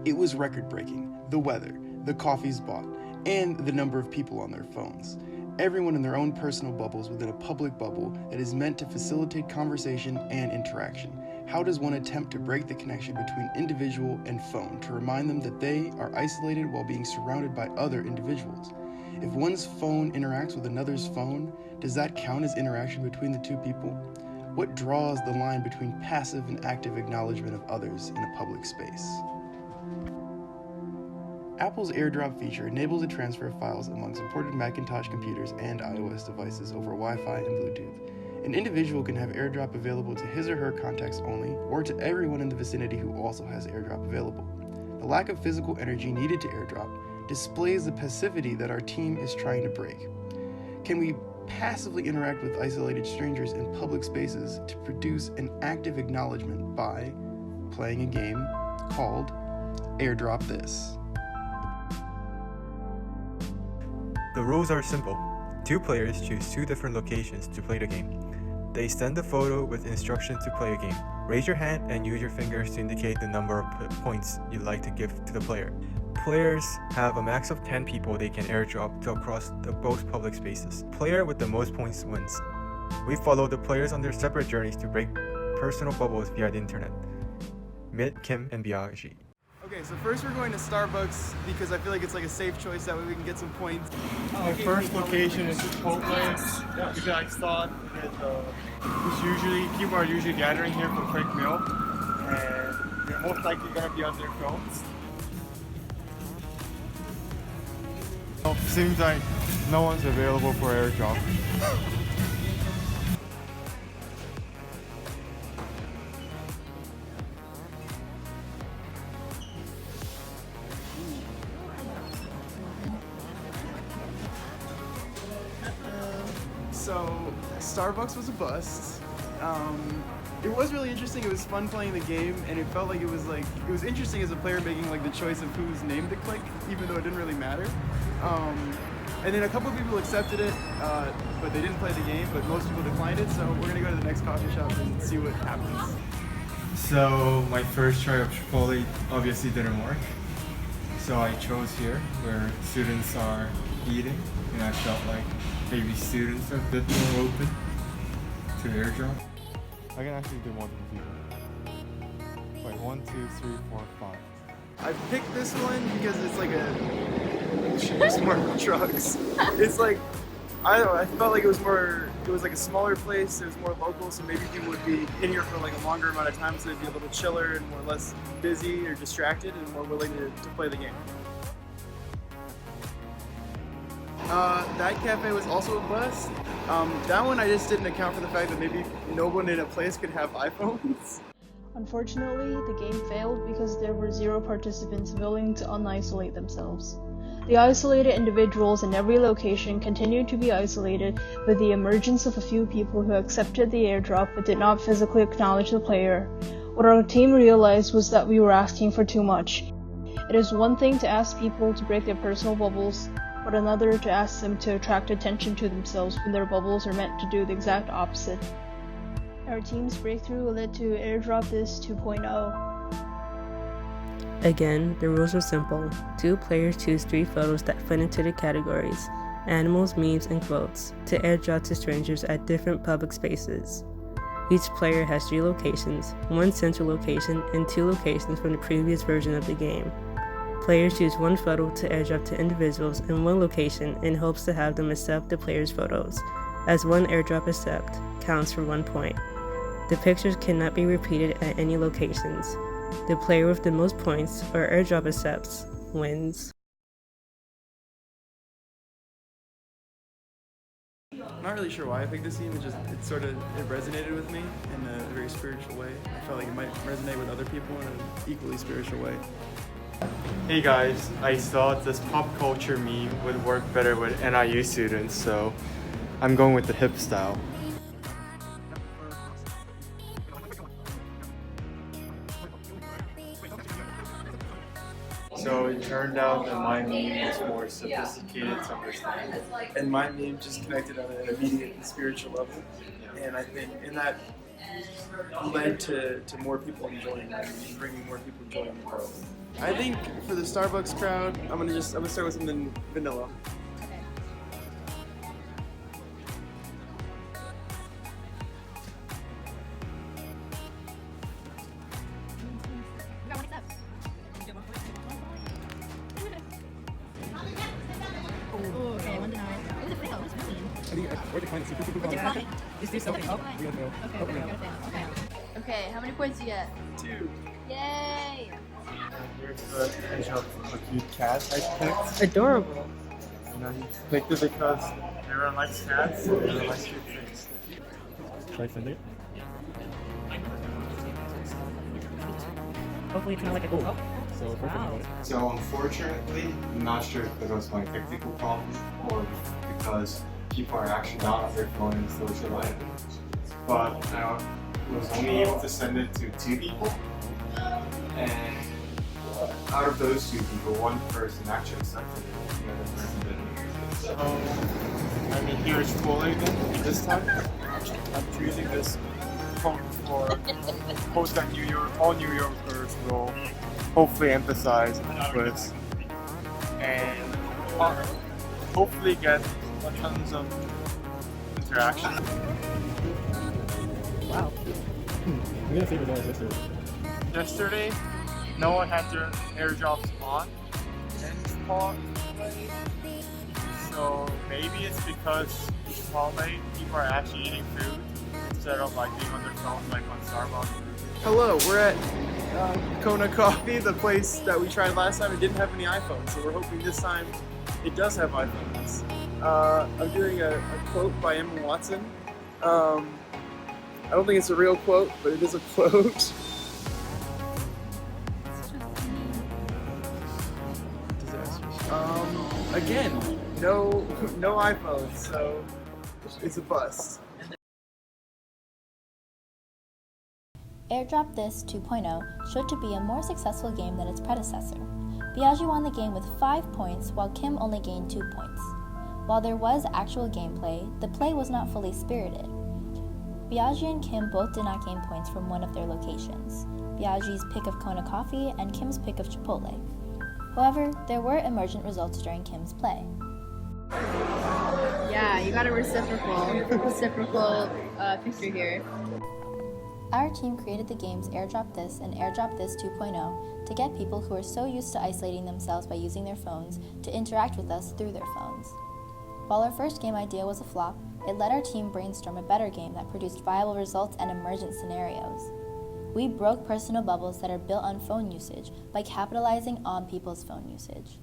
It was record-breaking, the weather, the coffees bought, and the number of people on their phones. Everyone in their own personal bubbles within a public bubble that is meant to facilitate conversation and interaction. How does one attempt to break the connection between individual and phone to remind them that they are isolated while being surrounded by other individuals? If one's phone interacts with another's phone, does that count as interaction between the two people? What draws the line between passive and active acknowledgement of others in a public space? Apple's AirDrop feature enables the transfer of files amongst imported Macintosh computers and iOS devices over Wi-Fi and Bluetooth. An individual can have AirDrop available to his or her contacts only, or to everyone in the vicinity who also has AirDrop available. The lack of physical energy needed to AirDrop displays the passivity that our team is trying to break. Can we passively interact with isolated strangers in public spaces to produce an active acknowledgement by playing a game called AirDrop This? The rules are simple. Two players choose two different locations to play the game. They send a photo with instructions to play a game. Raise your hand and use your fingers to indicate the number of points you'd like to give to the player. Players have a max of 10 people they can airdrop to across both public spaces. Player with the most points wins. We follow the players on their separate journeys to break personal bubbles via the internet. Meet Kim and Biagi. Okay, so first we're going to Starbucks because I feel like it's like a safe choice, that way we can get some points. My first location is Chipotle because I thought that people are usually gathering here for a quick meal, and they're most likely going to be on their phones. Seems like no one's available for AirDrop. So Starbucks was a bust. It was really interesting. It was fun playing the game, and it felt like it was interesting as a player making like the choice of whose name to click, even though it didn't really matter. And then a couple of people accepted it, but they didn't play the game. But most people declined it. So we're gonna go to the next coffee shop and see what happens. So my first try of Chipotle obviously didn't work. So I chose here where students are eating, and I felt like maybe students are a bit more open to AirDrop. I can actually do more than people. Wait, 1, 2, 3, 4, 5. I picked this one because it's like there's more trucks. It's like, I don't know, I felt like it was like a smaller place, it was more local, so maybe people would be in here for like a longer amount of time, so they'd be a little chiller and more less busy or distracted and more willing to play the game. That cafe was also a bust. That one I just didn't account for the fact that maybe no one in a place could have iPhones. Unfortunately, the game failed because there were 0 participants willing to unisolate themselves. The isolated individuals in every location continued to be isolated with the emergence of a few people who accepted the airdrop but did not physically acknowledge the player. What our team realized was that we were asking for too much. It is one thing to ask people to break their personal bubbles, but another to ask them to attract attention to themselves when their bubbles are meant to do the exact opposite. Our team's breakthrough led to AirDrop This 2.0. Again, the rules are simple. 2 players choose 3 photos that fit into the categories, animals, memes, and quotes, to airdrop to strangers at different public spaces. Each player has 3 locations, 1 central location, and 2 locations from the previous version of the game. Players choose 1 photo to airdrop to individuals in 1 location in hopes to have them accept the player's photos, as 1 airdrop accept counts for 1 point. The pictures cannot be repeated at any locations. The player with the most points, or airdrop accepts, wins. I'm not really sure why I picked this team. It resonated with me in a very spiritual way. I felt like it might resonate with other people in an equally spiritual way. Hey guys, I thought this pop culture meme would work better with NIU students, so I'm going with the hip style. So it turned out that my meme was more sophisticated to understand. And my meme just connected on an immediate and spiritual level. And I think in that led to more people enjoying it and bringing more people enjoying the world? I think for the Starbucks crowd, I'm gonna start with something vanilla. Okay, how many points do you get? 2. Yay! Here's the picture of a cute cat I picked. Adorable. And I picked it because everyone likes cats and everyone likes cute things. Should I send it? Hopefully it's not like a goal. So unfortunately, I'm not sure if it was my technical problem or because people are actually not on their phone and socializing. But I was only able to send it to 2 people, and out of those 2 people, one person actually accepted it, the other person didn't. So I'm a huge Chipotle again this time. I'm choosing this quote for quotes that all New Yorkers will hopefully emphasize in the quiz, and hopefully get tons of interaction. Wow. I'm gonna say yesterday. Yesterday, no one had their airdrops on in Chipotle, so maybe it's because Chipotle people are actually eating food instead of like being on their phone like on Starbucks. Hello, we're at Kona Coffee, the place that we tried last time. It didn't have any iPhones, so we're hoping this time it does have iPhones. I'm doing a quote by Emma Watson. I don't think it's a real quote, but it is a quote. Again, no iPhones, so it's a bust. AirDrop This 2.0 showed to be a more successful game than its predecessor. Biagi won the game with 5 points, while Kim only gained 2 points. While there was actual gameplay, the play was not fully spirited. Biagi and Kim both did not gain points from one of their locations, Biagi's pick of Kona Coffee and Kim's pick of Chipotle. However, there were emergent results during Kim's play. Yeah, you got a reciprocal picture here. Our team created the games AirDrop This and AirDrop This 2.0 to get people who are so used to isolating themselves by using their phones to interact with us through their phones. While our first game idea was a flop, it let our team brainstorm a better game that produced viable results and emergent scenarios. We broke personal bubbles that are built on phone usage by capitalizing on people's phone usage.